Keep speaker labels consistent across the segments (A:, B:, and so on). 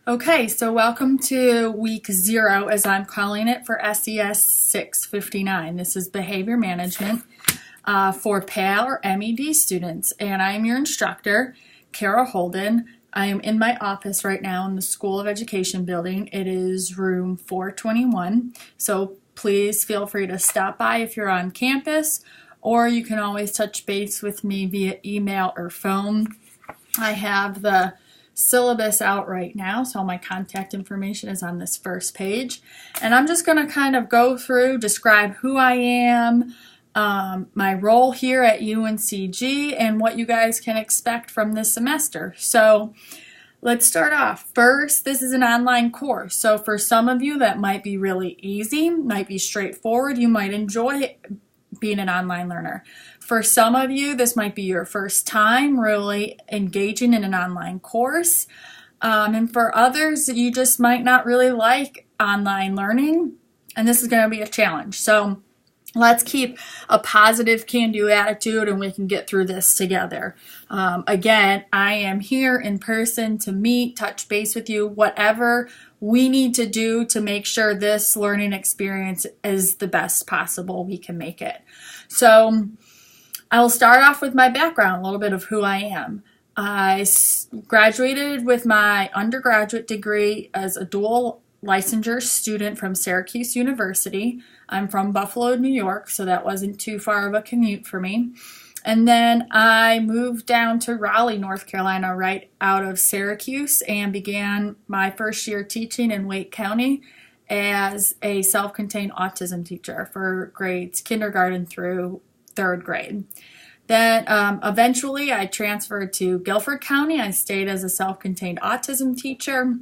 A: Okay, so welcome to week 0, as I'm calling it, for SES 659. This is behavior management for PAL or MED students, and I'm your instructor, Kara Holden. I am in my office right now in the School of Education building. It is room 421, so please feel free to stop by if you're on campus, or you can always touch base with me via email or phone. I have the syllabus out right now, so all my contact information is on this first page, and I'm just going to kind of go through, describe who I am, my role here at UNCG, and what you guys can expect from this semester. So let's start off. First, this is an online course, so for some of you that might be really easy, might be straightforward, you might enjoy being an online learner. For some of you, this might be your first time really engaging in an online course. And for others, you just might not really like online learning, and this is going to be a challenge. So let's keep a positive can-do attitude, and we can get through this together. Again, I am here in person to meet, touch base with you, whatever we need to do to make sure this learning experience is the best possible we can make it. So I'll start off with my background, a little bit of who I am. I graduated with my undergraduate degree as a dual licensure student from Syracuse University. I'm from Buffalo, New York, so that wasn't too far of a commute for me. And then I moved down to Raleigh, North Carolina, right out of Syracuse, and began my first year teaching in Wake County as a self-contained autism teacher for grades kindergarten through 3rd grade. Then eventually I transferred to Guilford County. I stayed as a self-contained autism teacher,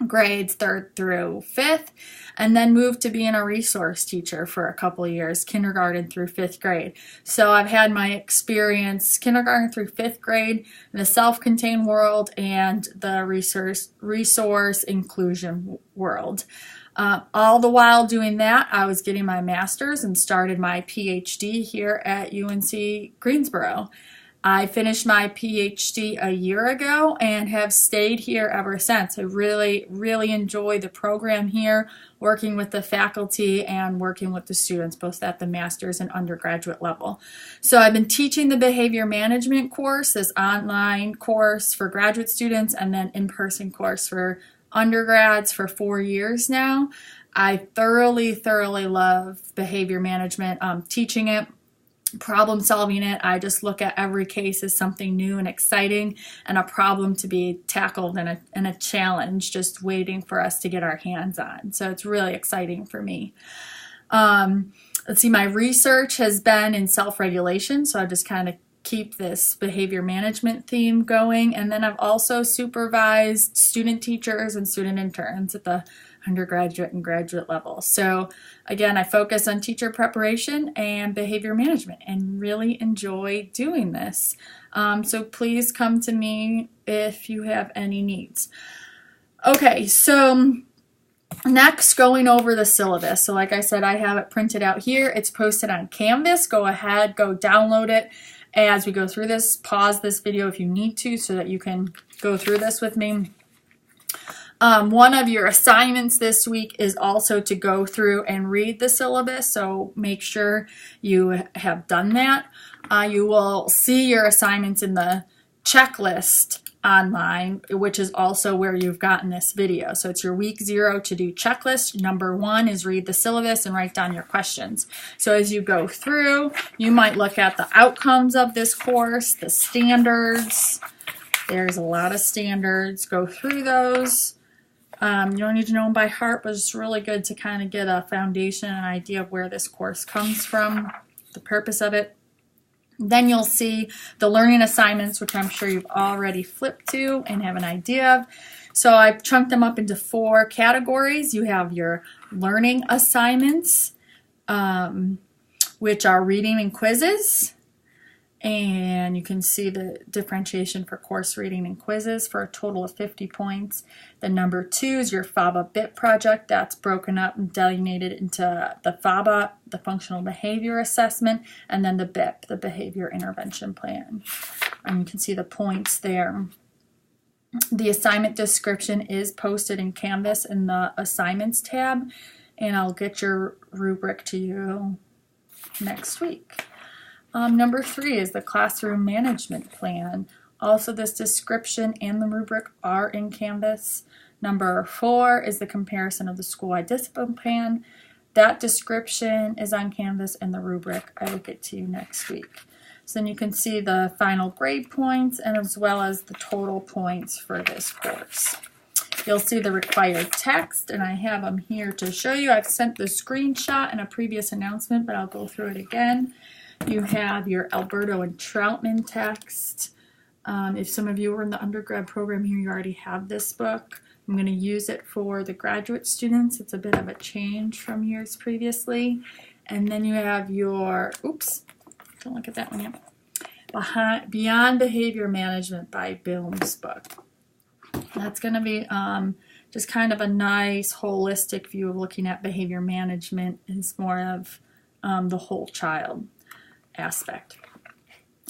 A: grades 3rd through 5th, and then moved to being a resource teacher for a couple of years, kindergarten through 5th grade. So I've had my experience kindergarten through 5th grade in the self-contained world and the resource inclusion world. All the while doing that, I was getting my master's and started my PhD here at UNC Greensboro. I finished my PhD a year ago and have stayed here ever since. I really, really enjoy the program here, working with the faculty and working with the students, both at the master's and undergraduate level. So I've been teaching the behavior management course, this online course for graduate students, and then in-person course for undergrads for 4 years now. I thoroughly love behavior management, teaching it, problem solving it. I just look at every case as something new and exciting and a problem to be tackled and a challenge just waiting for us to get our hands on. So it's really exciting for me. Let's see, my research has been in self-regulation, so I just kind of keep this behavior management theme going. And then I've also supervised student teachers and student interns at the undergraduate and graduate level. So again, I focus on teacher preparation and behavior management and really enjoy doing this. So please come to me if you have any needs. Okay, so next, going over the syllabus. So like I said, I have it printed out here. It's posted on Canvas. Go ahead, go download it. As we go through this, pause this video if you need to so that you can go through this with me. One of your assignments this week is also to go through and read the syllabus, so make sure you have done that. You will see your assignments in the checklist online, which is also where you've gotten this video. So it's your week 0 to do checklist. Number 1 is read the syllabus and write down your questions. So as you go through, you might look at the outcomes of this course, the standards. There's a lot of standards. Go through those. You don't need to know them by heart, but it's really good to kind of get a foundation and idea of where this course comes from, the purpose of it. Then you'll see the learning assignments, which I'm sure you've already flipped to and have an idea of. So I've chunked them up into 4 categories. You have your learning assignments, which are reading and quizzes. And you can see the differentiation for course reading and quizzes for a total of 50 points. Then number 2 is your FABA BIT project. That's broken up and delineated into the FABA, the functional behavior assessment, and then the BIP, the behavior intervention plan. And you can see the points there. The assignment description is posted in Canvas in the Assignments tab, and I'll get your rubric to you next week. Number 3 is the classroom management plan. Also, this description and the rubric are in Canvas. Number 4 is the comparison of the school-wide discipline plan. That description is on Canvas and the rubric I will get to you next week. So then you can see the final grade points and as well as the total points for this course. You'll see the required text, and I have them here to show you. I've sent the screenshot in a previous announcement, but I'll go through it again. You have your Alberto and Troutman text. If some of you were in the undergrad program here, you already have this book. I'm going to use it for the graduate students. It's a bit of a change from years previously. And then you have your, oops, don't look at that one yet. Beyond Behavior Management by Boehm's book. That's going to be just kind of a nice holistic view of looking at behavior management. It's more of the whole child aspect.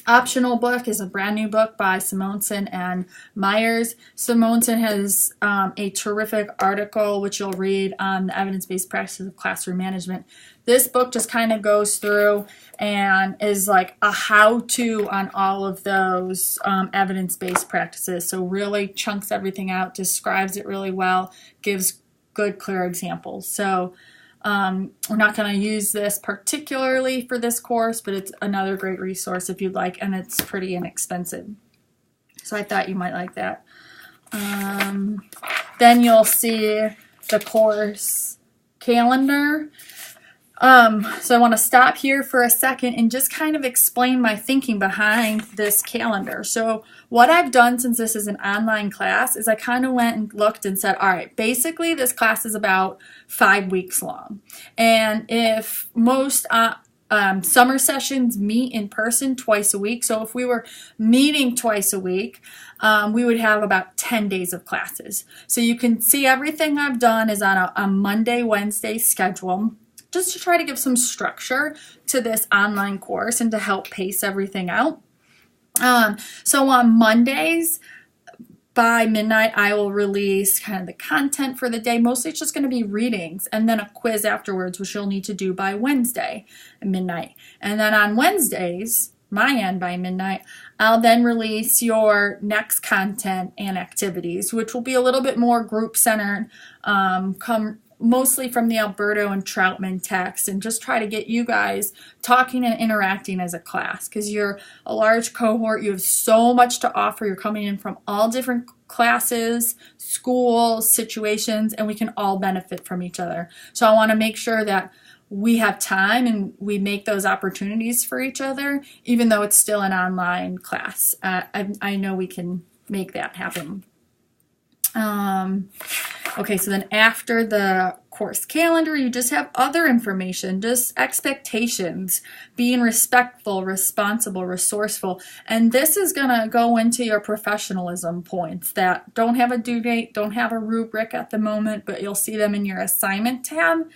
A: Optional book is a brand new book by Simonson and Myers. Simonson has a terrific article which you'll read on the evidence-based practices of classroom management. This book just kind of goes through and is like a how-to on all of those evidence-based practices. So really chunks everything out, describes it really well, gives good, clear examples. So we're not going to use this particularly for this course, but it's another great resource if you'd like, and it's pretty inexpensive. So I thought you might like that. Then you'll see the course calendar. So I want to stop here for a second and just kind of explain my thinking behind this calendar. So what I've done since this is an online class is I kind of went and looked and said, all right, basically this class is about 5 weeks long. And if most summer sessions meet in person twice a week, so if we were meeting twice a week, we would have about 10 days of classes. So you can see everything I've done is on a Monday, Wednesday schedule, just to try to give some structure to this online course and to help pace everything out. So on Mondays, by midnight, I will release kind of the content for the day. Mostly it's just going to be readings and then a quiz afterwards, which you'll need to do by Wednesday at midnight. And then on Wednesdays, my end by midnight, I'll then release your next content and activities, which will be a little bit more group-centered, come mostly from the Alberto and Troutman text, and just try to get you guys talking and interacting as a class because you're a large cohort. You have so much to offer. You're coming in from all different classes, schools, situations, and we can all benefit from each other. So I want to make sure that we have time and we make those opportunities for each other, even though it's still an online class. I know we can make that happen. Okay, so then after the course calendar, you just have other information, just expectations, being respectful, responsible, resourceful. And this is going to go into your professionalism points that don't have a due date, don't have a rubric at the moment, but you'll see them in your assignment tab.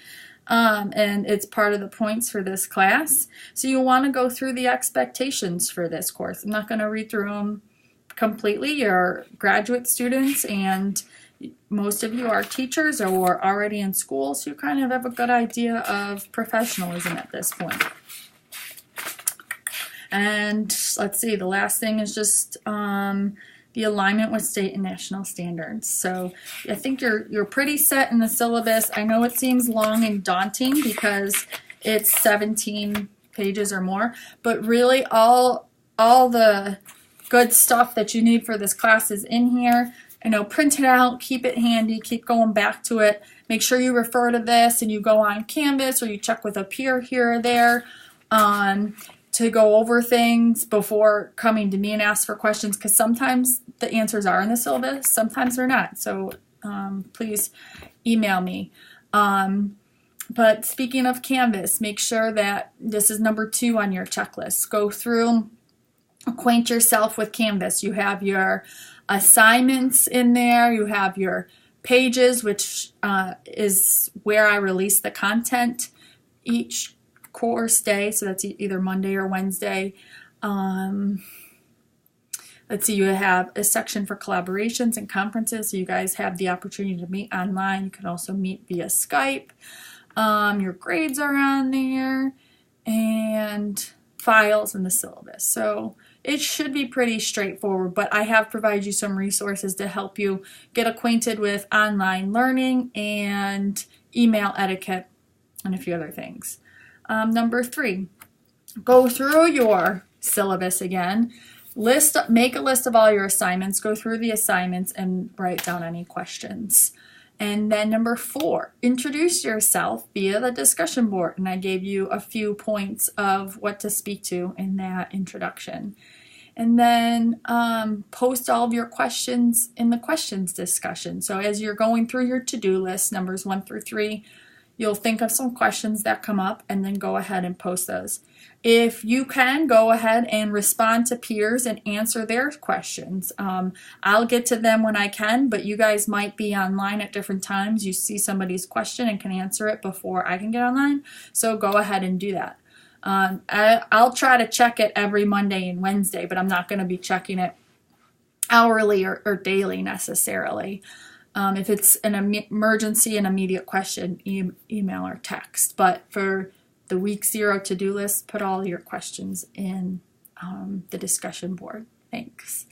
A: And it's part of the points for this class. So you want to go through the expectations for this course. I'm not going to read through them completely. You're graduate students and most of you are teachers or already in school, so you kind of have a good idea of professionalism at this point. And let's see, the last thing is just the alignment with state and national standards. So I think you're pretty set in the syllabus. I know it seems long and daunting because it's 17 pages or more, but really all the good stuff that you need for this class is in here. Print it out, keep it handy, keep going back to it. Make sure you refer to this and you go on Canvas or you check with a peer here or there to go over things before coming to me and ask for questions, because sometimes the answers are in the syllabus, sometimes they're not. So please email me. But speaking of Canvas, make sure that this is number 2 on your checklist. Go through, acquaint yourself with Canvas. You have your assignments in there, you have your pages, which is where I release the content each course day, so that's either Monday or Wednesday. let's see, you have a section for collaborations and conferences, so you guys have the opportunity to meet online. You can also meet via Skype. Your grades are on there, and files and the syllabus. So it should be pretty straightforward, but I have provided you some resources to help you get acquainted with online learning and email etiquette and a few other things. Number 3, go through your syllabus again. Make a list of all your assignments, go through the assignments and write down any questions. And then number 4, introduce yourself via the discussion board. And I gave you a few points of what to speak to in that introduction. And then post all of your questions in the questions discussion. So as you're going through your to-do list, numbers 1 through 3, you'll think of some questions that come up and then go ahead and post those. If you can, go ahead and respond to peers and answer their questions. I'll get to them when I can, but you guys might be online at different times. You see somebody's question and can answer it before I can get online, so go ahead and do that. I'll try to check it every Monday and Wednesday, but I'm not going to be checking it hourly or daily necessarily. If it's an emergency and immediate question, email or text. But for the week 0 to-do list, put all your questions in the discussion board. Thanks.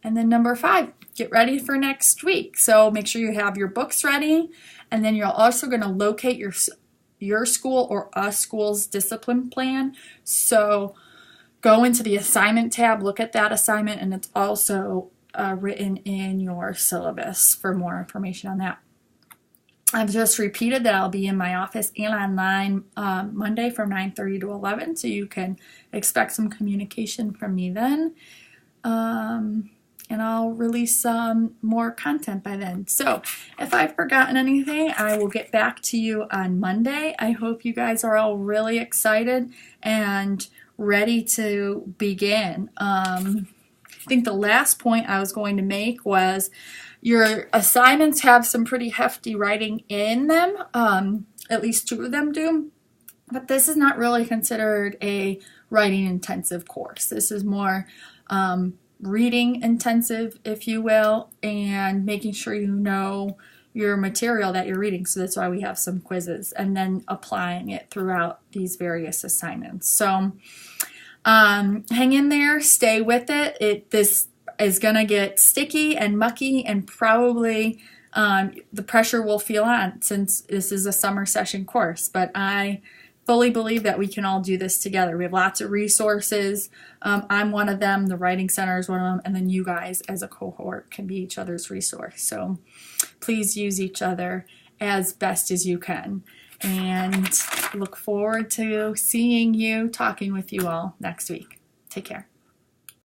A: And then number 5, get ready for next week. So make sure you have your books ready, and then you're also going to locate your school or a school's discipline plan. So go into the assignment tab, look at that assignment, and it's also written in your syllabus for more information on that. I've just repeated that I'll be in my office and online Monday from 9:30 to 11, so you can expect some communication from me then. And I'll release more content by then. So if I've forgotten anything, I will get back to you on Monday. I hope you guys are all really excited and ready to begin. I think the last point I was going to make was your assignments have some pretty hefty writing in them. At least 2 of them do. But this is not really considered a writing intensive course. This is more reading intensive, if you will, and making sure you know your material that you're reading. So that's why we have some quizzes, and then applying it throughout these various assignments. So hang in there, stay with it. This is going to get sticky and mucky, and probably the pressure will feel on since this is a summer session course, but I fully believe that we can all do this together. We have lots of resources. I'm one of them, the Writing Center is one of them, and then you guys as a cohort can be each other's resource. So please use each other as best as you can. And look forward to seeing you, talking with you all next week. Take care.